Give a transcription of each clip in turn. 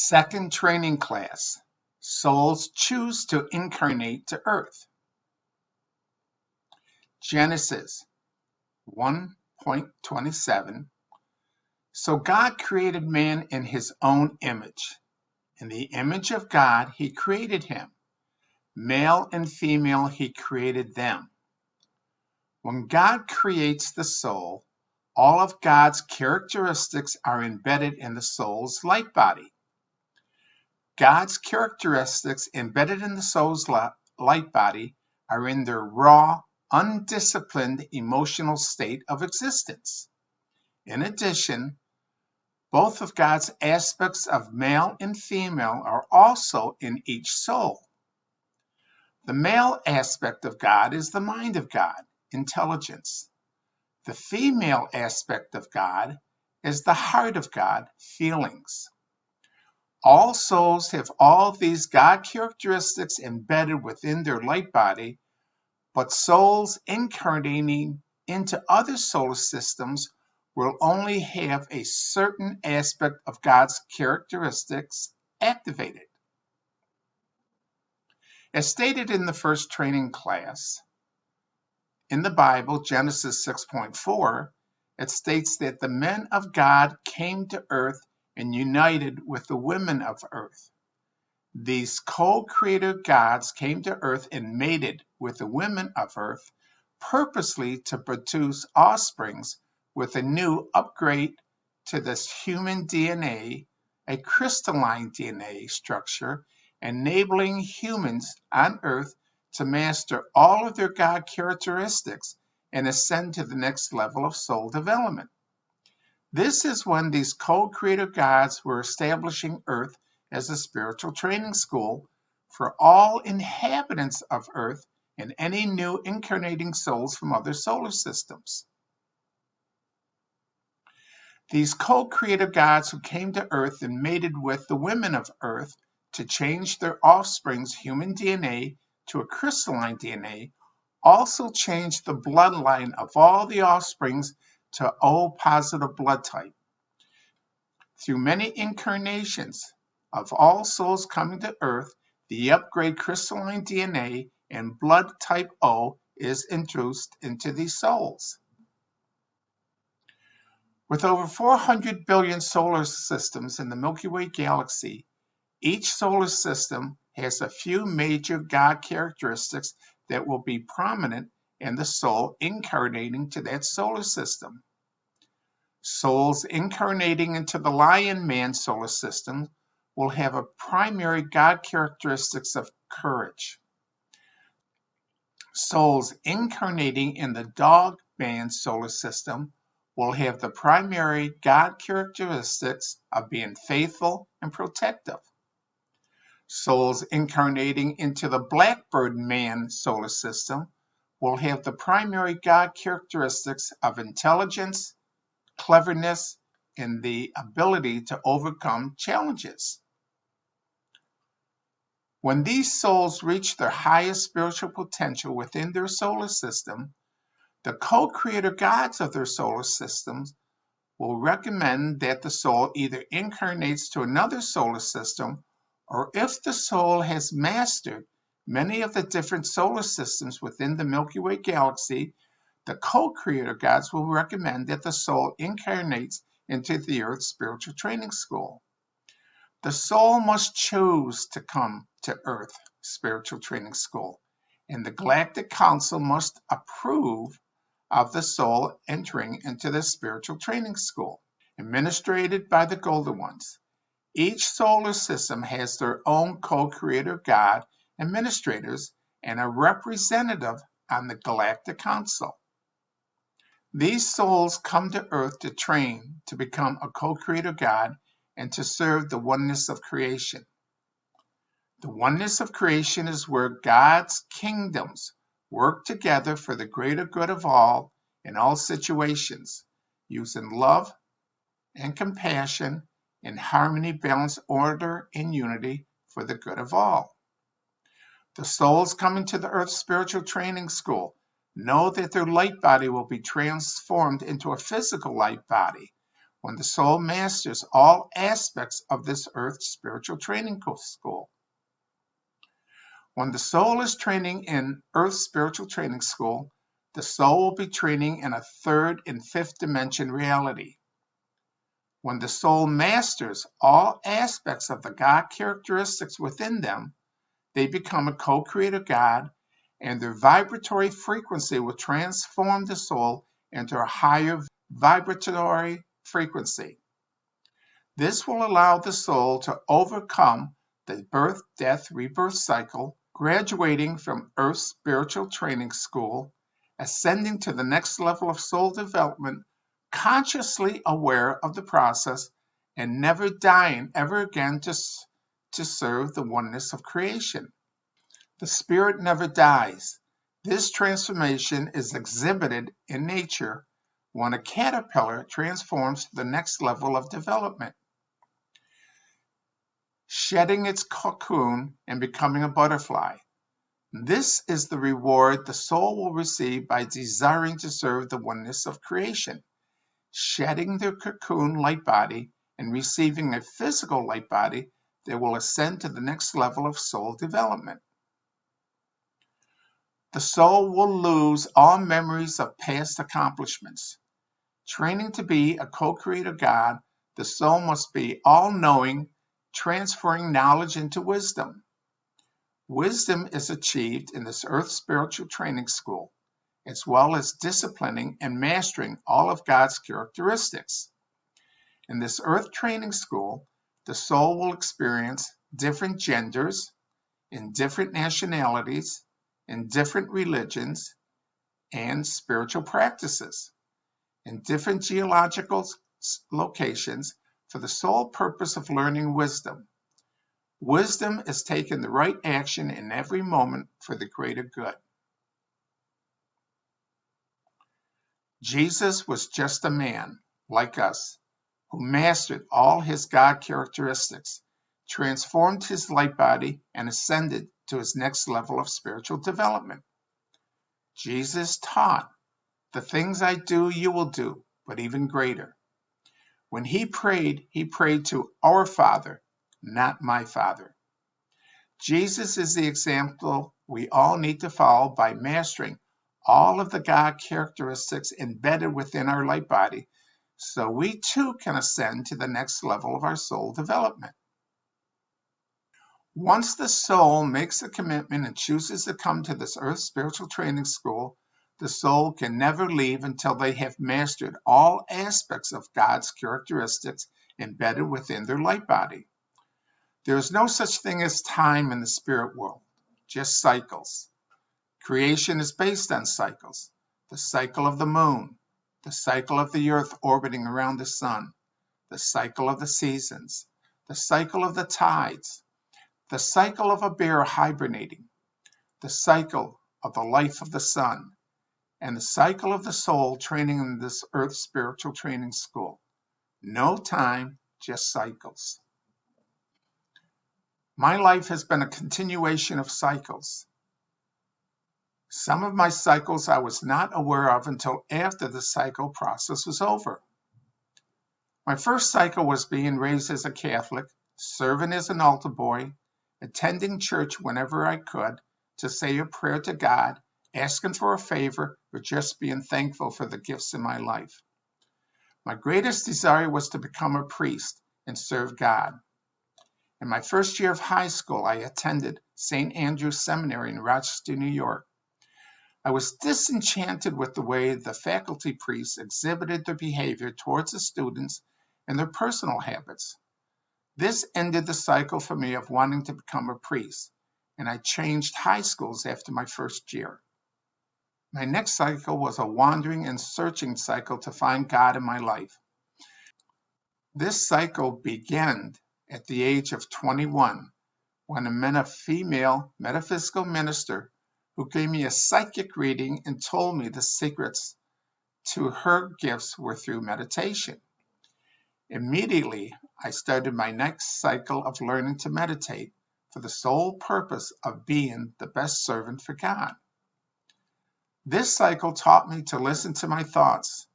Second training class. Souls choose to incarnate to Earth. Genesis 1:27. So God created man in his own image. In the image of God, he created him. Male and female, he created them. When God creates the soul, all of God's characteristics are embedded in the soul's light body. God's characteristics embedded in the soul's light body are in their raw, undisciplined emotional state of existence. In addition, both of God's aspects of male and female are also in each soul. The male aspect of God is the mind of God, intelligence. The female aspect of God is the heart of God, feelings. All souls have all these God characteristics embedded within their light body, but souls incarnating into other solar systems will only have a certain aspect of God's characteristics activated. As stated in the first training class, in the Bible, Genesis 6:4, it states that the men of God came to earth and united with the women of earth. These co-creator gods came to earth and mated with the women of earth, purposely to produce offsprings with a new upgrade to this human DNA, a crystalline DNA structure, enabling humans on earth to master all of their God characteristics and ascend to the next level of soul development. This is when these co-creator gods were establishing Earth as a spiritual training school for all inhabitants of Earth and any new incarnating souls from other solar systems. These co-creator gods who came to Earth and mated with the women of Earth to change their offspring's human DNA to a crystalline DNA also changed the bloodline of all the offsprings to O positive blood type. Through many incarnations of all souls coming to Earth, the upgrade crystalline DNA and blood type O is introduced into these souls. With over 400 billion solar systems in the Milky Way galaxy, each solar system has a few major God characteristics that will be prominent in the soul incarnating to that solar system. Souls incarnating into the Lion Man solar system will have a primary God characteristics of courage. Souls incarnating in the Dog Man solar system will have the primary God characteristics of being faithful and protective. Souls incarnating into the Blackbird Man solar system will have the primary God characteristics of intelligence, cleverness, and the ability to overcome challenges. When these souls reach their highest spiritual potential within their solar system, the co-creator gods of their solar systems will recommend that the soul either incarnates to another solar system, or if the soul has mastered many of the different solar systems within the Milky Way galaxy, the co-creator gods will recommend that the soul incarnates into the Earth Spiritual Training School. The soul must choose to come to Earth Spiritual Training School, and the Galactic Council must approve of the soul entering into the Spiritual Training School, administrated by the Golden Ones. Each solar system has their own co-creator God administrators and a representative on the Galactic Council. These souls come to Earth to train to become a co-creator God and to serve the oneness of creation. The oneness of creation is where God's kingdoms work together for the greater good of all in all situations, using love and compassion in harmony, balance, order, and unity for the good of all. The souls coming to the Earth Spiritual Training School know that their light body will be transformed into a physical light body when the soul masters all aspects of this earth spiritual training school. When the soul is training in Earth Spiritual Training School, the soul will be training in a third and fifth dimension reality. When the soul masters all aspects of the God characteristics within them, they become a co-creator God, and their vibratory frequency will transform the soul into a higher vibratory frequency. This will allow the soul to overcome the birth, death, rebirth cycle, graduating from Earth's Spiritual Training School, ascending to the next level of soul development, consciously aware of the process, and never dying ever again to serve the oneness of creation. The spirit never dies. This transformation is exhibited in nature when a caterpillar transforms to the next level of development, shedding its cocoon and becoming a butterfly. This is the reward the soul will receive by desiring to serve the oneness of creation, shedding their cocoon light body and receiving a physical light body that will ascend to the next level of soul development. The soul will lose all memories of past accomplishments. Training to be a co-creator God, the soul must be all-knowing, transferring knowledge into wisdom. Wisdom is achieved in this Earth Spiritual Training School, as well as disciplining and mastering all of God's characteristics. In this Earth Training School, the soul will experience different genders, in different nationalities, in different religions, and spiritual practices, in different geological locations for the sole purpose of learning wisdom. Wisdom is taking the right action in every moment for the greater good. Jesus was just a man, like us, who mastered all his God characteristics, transformed his light body, and ascended to his next level of spiritual development. Jesus taught, "The things I do, you will do, but even greater." When he prayed to our Father, not my Father. Jesus is the example we all need to follow by mastering all of the God characteristics embedded within our light body, so we too can ascend to the next level of our soul development. Once the soul makes a commitment and chooses to come to this Earth Spiritual Training School, the soul can never leave until they have mastered all aspects of God's characteristics embedded within their light body. There is no such thing as time in the spirit world, just cycles. Creation is based on cycles. The cycle of the moon, the cycle of the earth orbiting around the sun, the cycle of the seasons, the cycle of the tides, the cycle of a bear hibernating, the cycle of the life of the sun, and the cycle of the soul training in this Earth Spiritual Training School. No time, just cycles. My life has been a continuation of cycles. Some of my cycles I was not aware of until after the cycle process was over. My first cycle was being raised as a Catholic, serving as an altar boy, attending church whenever I could to say a prayer to God, asking for a favor, or just being thankful for the gifts in my life. My greatest desire was to become a priest and serve God. In my first year of high school, I attended St. Andrew's Seminary in Rochester, New York. I was disenchanted with the way the faculty priests exhibited their behavior towards the students and their personal habits. This ended the cycle for me of wanting to become a priest, and I changed high schools after my first year. My next cycle was a wandering and searching cycle to find God in my life. This cycle began at the age of 21, when I met a female metaphysical minister who gave me a psychic reading and told me the secrets to her gifts were through meditation. Immediately, I started my next cycle of learning to meditate for the sole purpose of being the best servant for God. This cycle taught me to listen to my thoughts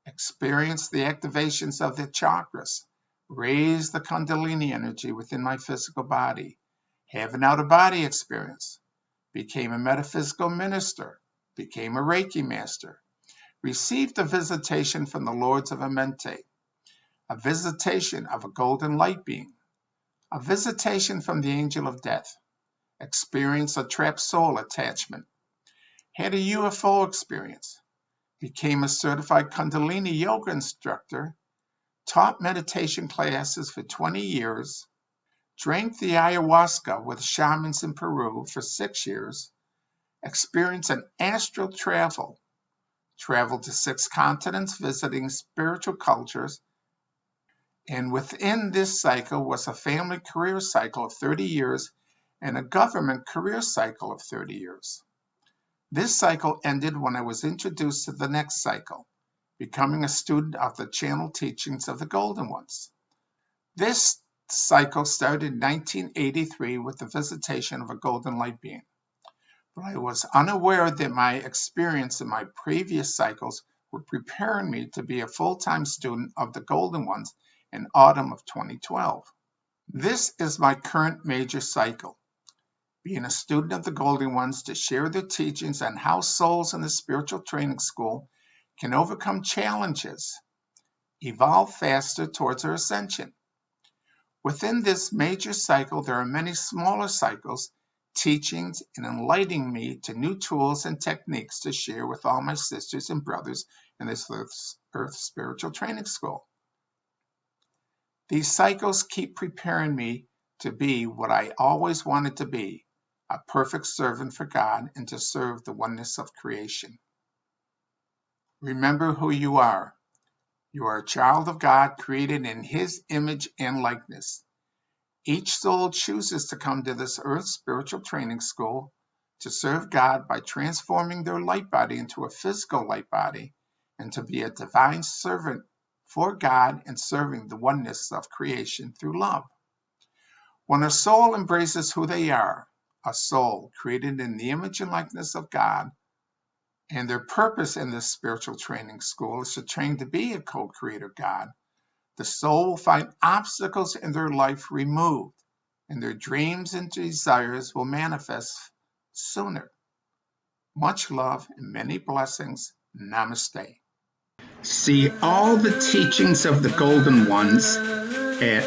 experienced the activations of the chakras, raised the Kundalini energy within my physical body, have an out-of-body experience, became a metaphysical minister, became a Reiki master, received a visitation from the Lords of Amenti, a visitation of a golden light being, a visitation from the angel of death, experienced a trapped soul attachment, had a UFO experience, became a certified Kundalini yoga instructor, taught meditation classes for 20 years, drank the ayahuasca with shamans in Peru for 6 years, experienced an astral travel, traveled to 6 continents visiting spiritual cultures, and within this cycle was a family career cycle of 30 years and a government career cycle of 30 years. This cycle ended when I was introduced to the next cycle, becoming a student of the channel teachings of the Golden Ones. This cycle started in 1983 with the visitation of a golden light being, but I was unaware that my experience in my previous cycles were preparing me to be a full-time student of the Golden Ones in autumn of 2012. This is my current major cycle, being a student of the Golden Ones to share their teachings on how souls in the Spiritual Training School can overcome challenges, evolve faster towards their ascension. Within this major cycle, there are many smaller cycles, teachings, and enlightening me to new tools and techniques to share with all my sisters and brothers in this Earth Spiritual Training School. These cycles keep preparing me to be what I always wanted to be, a perfect servant for God and to serve the oneness of creation. Remember who you are. You are a child of God created in His image and likeness. Each soul chooses to come to this Earth Spiritual Training School to serve God by transforming their light body into a physical light body and to be a divine servant for God and serving the oneness of creation through love. When a soul embraces who they are, a soul created in the image and likeness of God, and their purpose in this spiritual training school is to train to be a co-creator God, the soul will find obstacles in their life removed, and their dreams and desires will manifest sooner. Much love and many blessings. Namaste. See all the teachings of the Golden Ones at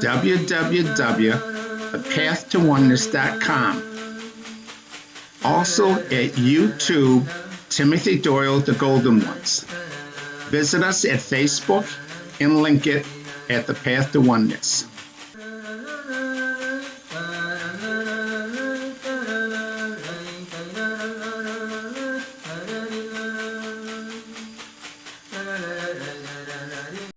www.thepathtooneness.com. Also at YouTube, Timothy Doyle, The Golden Ones. Visit us at Facebook and link it at The Path to Oneness.